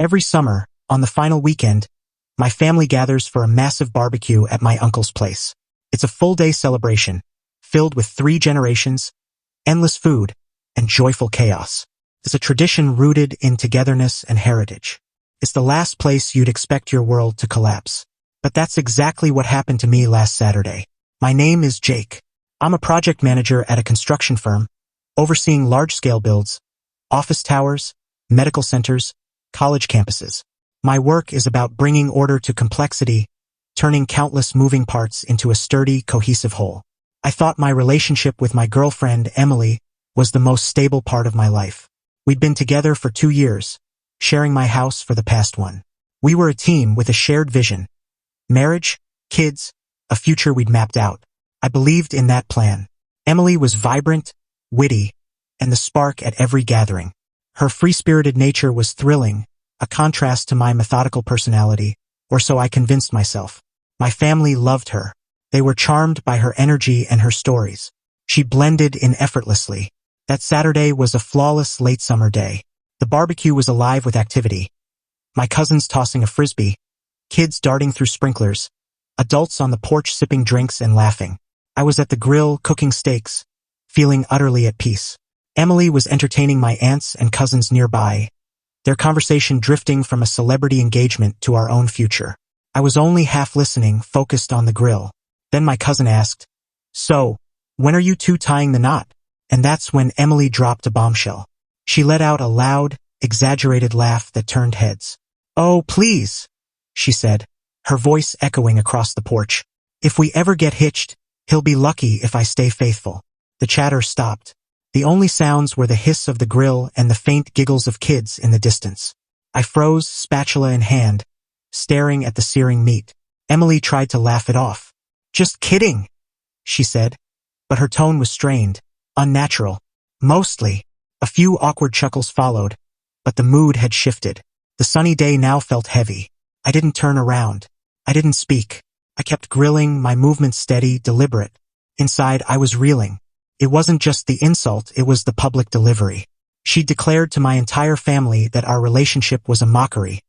Every summer, on the final weekend, my family gathers for a massive barbecue at my uncle's place. It's a full-day celebration, filled with 3 generations, endless food, and joyful chaos. It's a tradition rooted in togetherness and heritage. It's the last place you'd expect your world to collapse. But that's exactly what happened to me last Saturday. My name is Jake. I'm a project manager at a construction firm, overseeing large-scale builds, office towers, medical centers, college campuses. My work is about bringing order to complexity, turning countless moving parts into a sturdy, cohesive whole. I thought my relationship with my girlfriend, Emily, was the most stable part of my life. We'd been together for 2 years, sharing my house for the past one. We were a team with a shared vision. Marriage, kids, a future we'd mapped out. I believed in that plan. Emily was vibrant, witty, and the spark at every gathering. Her free-spirited nature was thrilling, a contrast to my methodical personality, or so I convinced myself. My family loved her. They were charmed by her energy and her stories. She blended in effortlessly. That Saturday was a flawless late summer day. The barbecue was alive with activity. My cousins tossing a frisbee, kids darting through sprinklers, adults on the porch sipping drinks and laughing. I was at the grill cooking steaks, feeling utterly at peace. Emily was entertaining my aunts and cousins nearby, their conversation drifting from a celebrity engagement to our own future. I was only half listening, focused on the grill. Then my cousin asked, "So, when are you two tying the knot?" And that's when Emily dropped a bombshell. She let out a loud, exaggerated laugh that turned heads. "Oh, please," she said, her voice echoing across the porch. "If we ever get hitched, he'll be lucky if I stay faithful." The chatter stopped. The only sounds were the hiss of the grill and the faint giggles of kids in the distance. I froze, spatula in hand, staring at the searing meat. Emily tried to laugh it off. "Just kidding," she said, but her tone was strained, unnatural. Mostly. A few awkward chuckles followed, but the mood had shifted. The sunny day now felt heavy. I didn't turn around. I didn't speak. I kept grilling, my movements steady, deliberate. Inside, I was reeling. It wasn't just the insult, it was the public delivery. She declared to my entire family that our relationship was a mockery,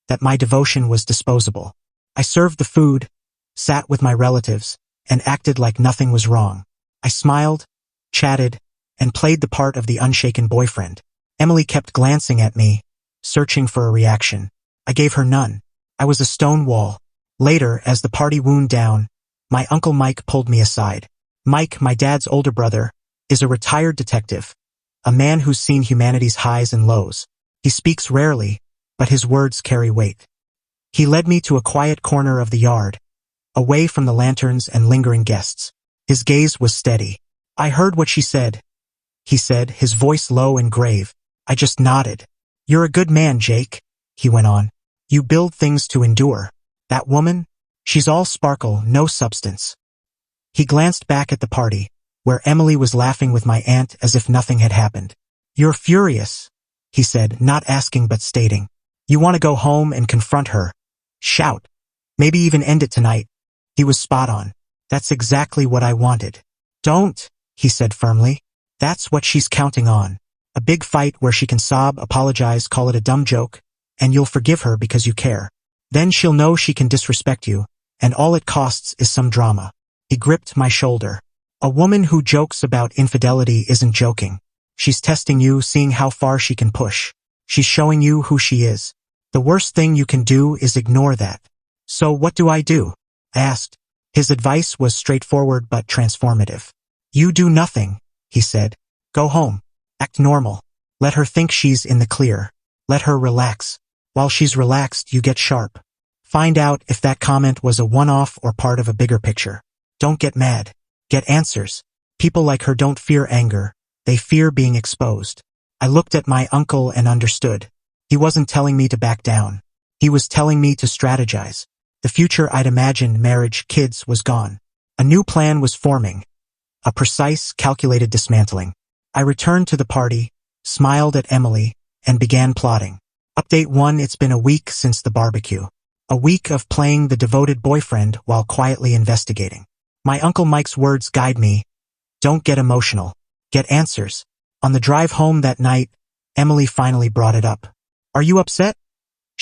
that my devotion was disposable. I served the food, sat with my relatives, and acted like nothing was wrong. I smiled, chatted, and played the part of the unshaken boyfriend. Emily kept glancing at me, searching for a reaction. I gave her none. I was a stone wall. Later, as the party wound down, my Uncle Mike pulled me aside. Mike, my dad's older brother, is a retired detective, a man who's seen humanity's highs and lows. He speaks rarely, but his words carry weight. He led me to a quiet corner of the yard, away from the lanterns and lingering guests. His gaze was steady. "I heard what she said," he said, his voice low and grave. I just nodded. "You're a good man, Jake," he went on. "You build things to endure. That woman? She's all sparkle, no substance." He glanced back at the party, where Emily was laughing with my aunt as if nothing had happened. "You're furious," he said, not asking but stating. "You want to go home and confront her. Shout. Maybe even end it tonight." He was spot on. That's exactly what I wanted. "Don't," he said firmly. "That's what she's counting on. A big fight where she can sob, apologize, call it a dumb joke, and you'll forgive her because you care. Then she'll know she can disrespect you, and all it costs is some drama." He gripped my shoulder. "A woman who jokes about infidelity isn't joking. She's testing you, seeing how far she can push. She's showing you who she is. The worst thing you can do is ignore that." "So what do I do?" I asked. His advice was straightforward but transformative. "You do nothing," he said. "Go home. Act normal. Let her think she's in the clear. Let her relax. While she's relaxed, you get sharp. Find out if that comment was a one-off or part of a bigger picture. Don't get mad. Get answers. People like her don't fear anger. They fear being exposed." I looked at my uncle and understood. He wasn't telling me to back down. He was telling me to strategize. The future I'd imagined, marriage, kids, was gone. A new plan was forming. A precise, calculated dismantling. I returned to the party, smiled at Emily, and began plotting. Update 1: It's been a week since the barbecue. A week of playing the devoted boyfriend while quietly investigating. My Uncle Mike's words guide me. Don't get emotional. Get answers. On the drive home that night, Emily finally brought it up. "Are you upset?"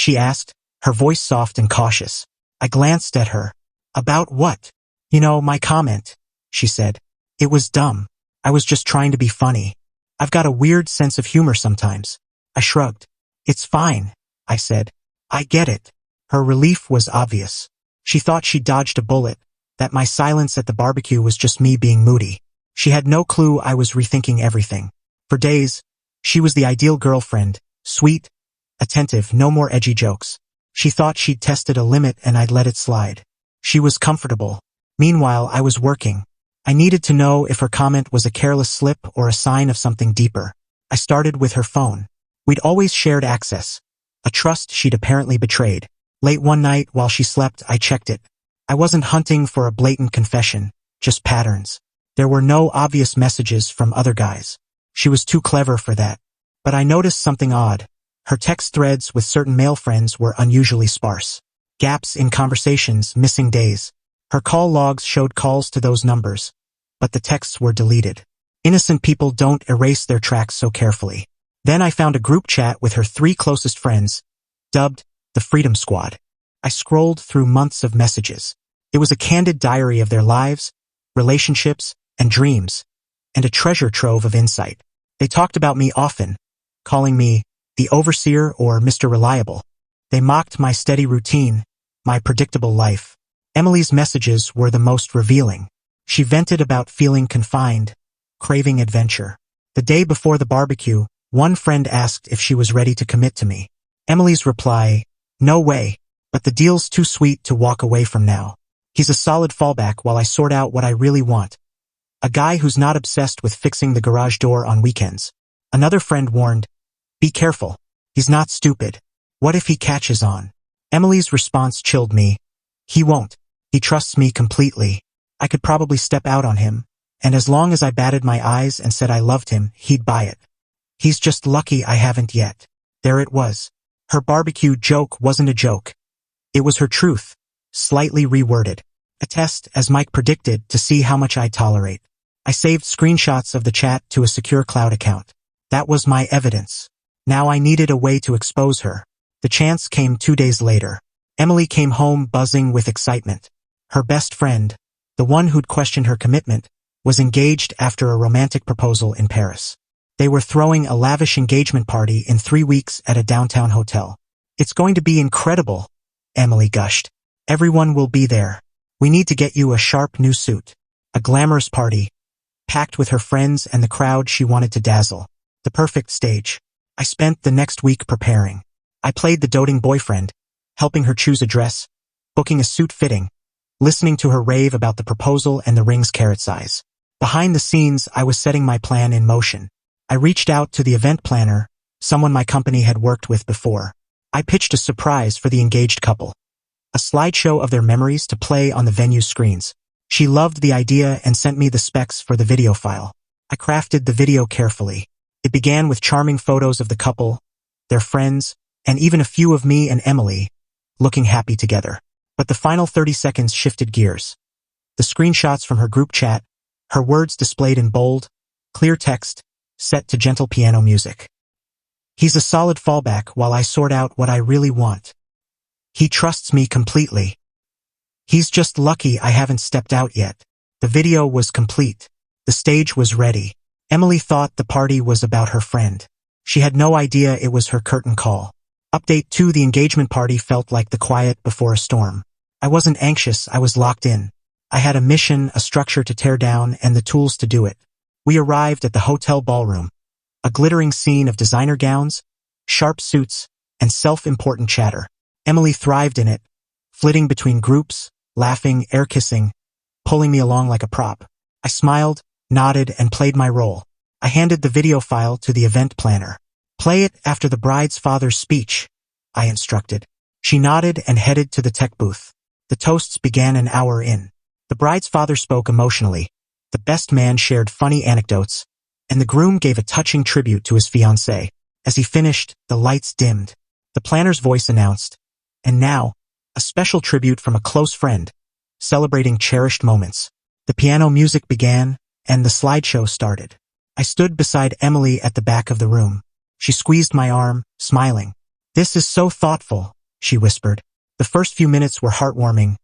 she asked, her voice soft and cautious. I glanced at her. About what? You know, my comment, she said. It was dumb. I was just trying to be funny. I've got a weird sense of humor sometimes. I shrugged. It's fine, I said. I get it. Her relief was obvious. She thought she'd dodged a bullet, that my silence at the barbecue was just me being moody. She had no clue I was rethinking everything. For days, she was the ideal girlfriend, sweet, attentive, no more edgy jokes. She thought she'd tested a limit and I'd let it slide. She was comfortable. Meanwhile, I was working. I needed to know if her comment was a careless slip or a sign of something deeper. I started with her phone. We'd always shared access, a trust she'd apparently betrayed. Late one night while she slept, I checked it. I wasn't hunting for a blatant confession, just patterns. There were no obvious messages from other guys. She was too clever for that. But I noticed something odd. Her text threads with certain male friends were unusually sparse. Gaps in conversations, missing days. Her call logs showed calls to those numbers, but the texts were deleted. Innocent people don't erase their tracks so carefully. Then I found a group chat with her 3 closest friends, dubbed the Freedom Squad. I scrolled through months of messages. It was a candid diary of their lives, relationships, and dreams, and a treasure trove of insight. They talked about me often, calling me the overseer or Mr. Reliable. They mocked my steady routine, my predictable life. Emily's messages were the most revealing. She vented about feeling confined, craving adventure. The day before the barbecue, one friend asked if she was ready to commit to me. Emily's reply, no way, but the deal's too sweet to walk away from now. He's a solid fallback while I sort out what I really want. A guy who's not obsessed with fixing the garage door on weekends. Another friend warned, be careful. He's not stupid. What if he catches on? Emily's response chilled me. He won't. He trusts me completely. I could probably step out on him, and as long as I batted my eyes and said I loved him, he'd buy it. He's just lucky I haven't yet. There it was. Her barbecue joke wasn't a joke. It was her truth, slightly reworded. A test, as Mike predicted, to see how much I'd tolerate. I saved screenshots of the chat to a secure cloud account. That was my evidence. Now I needed a way to expose her. The chance came 2 days later. Emily came home buzzing with excitement. Her best friend, the one who'd questioned her commitment, was engaged after a romantic proposal in Paris. They were throwing a lavish engagement party in 3 weeks at a downtown hotel. It's going to be incredible, Emily gushed. Everyone will be there. We need to get you a sharp new suit. A glamorous party, packed with her friends and the crowd she wanted to dazzle. The perfect stage. I spent the next week preparing. I played the doting boyfriend, helping her choose a dress, booking a suit fitting, listening to her rave about the proposal and the ring's carat size. Behind the scenes, I was setting my plan in motion. I reached out to the event planner, someone my company had worked with before. I pitched a surprise for the engaged couple. A slideshow of their memories to play on the venue's screens. She loved the idea and sent me the specs for the video file. I crafted the video carefully. It began with charming photos of the couple, their friends, and even a few of me and Emily, looking happy together. But the final 30 seconds shifted gears. The screenshots from her group chat, her words displayed in bold, clear text, set to gentle piano music. He's a solid fallback while I sort out what I really want. He trusts me completely. He's just lucky I haven't stepped out yet. The video was complete. The stage was ready. Emily thought the party was about her friend. She had no idea it was her curtain call. Update 2: The engagement party felt like the quiet before a storm. I wasn't anxious, I was locked in. I had a mission, a structure to tear down, and the tools to do it. We arrived at the hotel ballroom. A glittering scene of designer gowns, sharp suits, and self-important chatter. Emily thrived in it, flitting between groups, laughing, air-kissing, pulling me along like a prop. I smiled, nodded, and played my role. I handed the video file to the event planner. Play it after the bride's father's speech, I instructed. She nodded and headed to the tech booth. The toasts began an hour in. The bride's father spoke emotionally. The best man shared funny anecdotes, and the groom gave a touching tribute to his fiancée. As he finished, the lights dimmed. The planner's voice announced, and now, a special tribute from a close friend, celebrating cherished moments. The piano music began, and the slideshow started. I stood beside Emily at the back of the room. She squeezed my arm, smiling. "This is so thoughtful," she whispered. The first few minutes were heartwarming.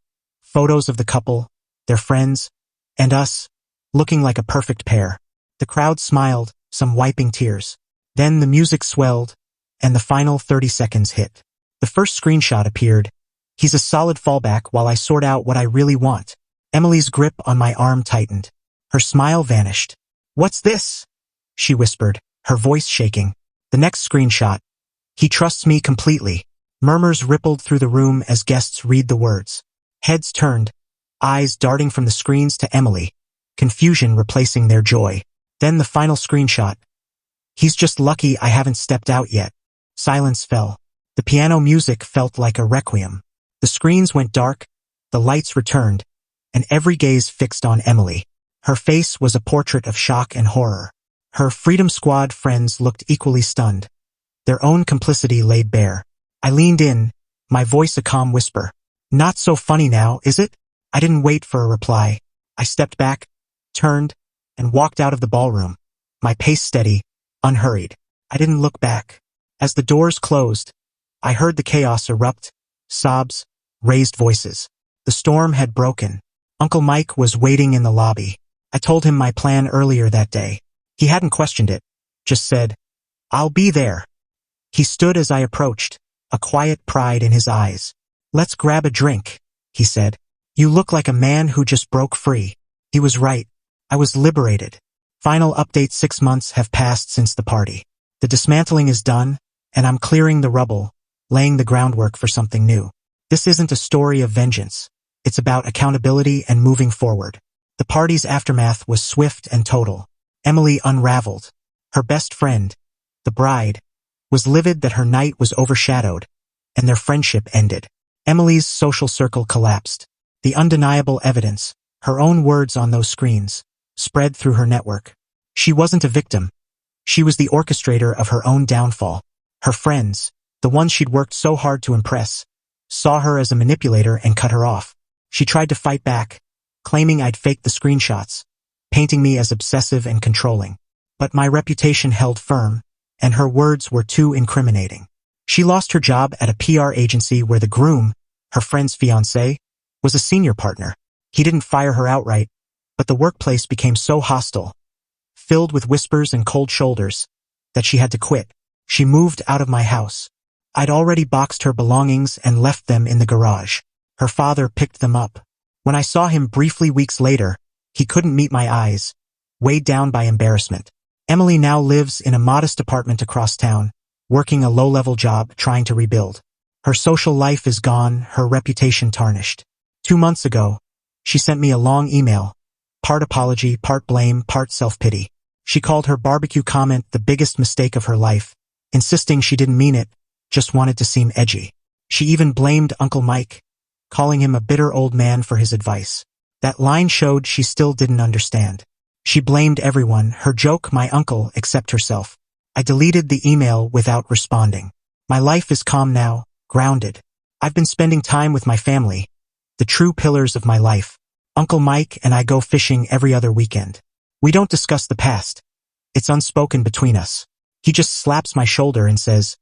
Photos of the couple, their friends, and us, looking like a perfect pair. The crowd smiled, some wiping tears. Then the music swelled, and the final 30 seconds hit. The first screenshot appeared. He's a solid fallback while I sort out what I really want. Emily's grip on my arm tightened. Her smile vanished. What's this? She whispered, her voice shaking. The next screenshot. He trusts me completely. Murmurs rippled through the room as guests read the words. Heads turned, eyes darting from the screens to Emily, confusion replacing their joy. Then the final screenshot. He's just lucky I haven't stepped out yet. Silence fell. The piano music felt like a requiem. The screens went dark, the lights returned, and every gaze fixed on Emily. Her face was a portrait of shock and horror. Her Freedom Squad friends looked equally stunned. Their own complicity laid bare. I leaned in, my voice a calm whisper. Not so funny now, is it? I didn't wait for a reply. I stepped back, turned, and walked out of the ballroom. My pace steady, unhurried. I didn't look back. As the doors closed, I heard the chaos erupt, sobs, raised voices. The storm had broken. Uncle Mike was waiting in the lobby. I told him my plan earlier that day. He hadn't questioned it, just said, I'll be there. He stood as I approached, a quiet pride in his eyes. Let's grab a drink, he said. You look like a man who just broke free. He was right. I was liberated. Final update: 6 months have passed since the party. The dismantling is done, and I'm clearing the rubble, laying the groundwork for something new. This isn't a story of vengeance. It's about accountability and moving forward. The party's aftermath was swift and total. Emily unraveled. Her best friend, the bride, was livid that her night was overshadowed, and their friendship ended. Emily's social circle collapsed. The undeniable evidence, her own words on those screens, spread through her network. She wasn't a victim. She was the orchestrator of her own downfall. Her friends, the ones she'd worked so hard to impress, saw her as a manipulator and cut her off. She tried to fight back, claiming I'd faked the screenshots, painting me as obsessive and controlling. But my reputation held firm, and her words were too incriminating. She lost her job at a PR agency where the groom, her friend's fiancé, was a senior partner. He didn't fire her outright, but the workplace became so hostile, filled with whispers and cold shoulders, that she had to quit. She moved out of my house. I'd already boxed her belongings and left them in the garage. Her father picked them up. When I saw him briefly weeks later, he couldn't meet my eyes, weighed down by embarrassment. Emily now lives in a modest apartment across town, working a low-level job trying to rebuild. Her social life is gone, her reputation tarnished. 2 months ago, she sent me a long email, part apology, part blame, part self-pity. She called her barbecue comment the biggest mistake of her life, insisting she didn't mean it, just wanted to seem edgy. She even blamed Uncle Mike, calling him a bitter old man for his advice. That line showed she still didn't understand. She blamed everyone, her joke, my uncle, except herself. I deleted the email without responding. My life is calm now, grounded. I've been spending time with my family, the true pillars of my life. Uncle Mike and I go fishing every other weekend. We don't discuss the past. It's unspoken between us. He just slaps my shoulder and says,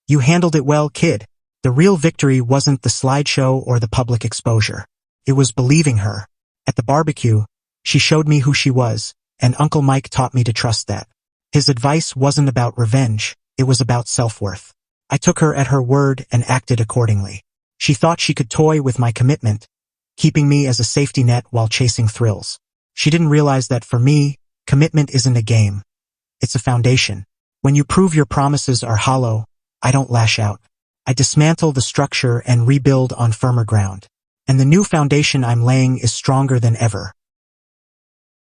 "You handled it well, kid." The real victory wasn't the slideshow or the public exposure. It was believing her. At the barbecue, she showed me who she was, and Uncle Mike taught me to trust that. His advice wasn't about revenge, it was about self-worth. I took her at her word and acted accordingly. She thought she could toy with my commitment, keeping me as a safety net while chasing thrills. She didn't realize that for me, commitment isn't a game. It's a foundation. When you prove your promises are hollow, I don't lash out. I dismantle the structure and rebuild on firmer ground. And the new foundation I'm laying is stronger than ever.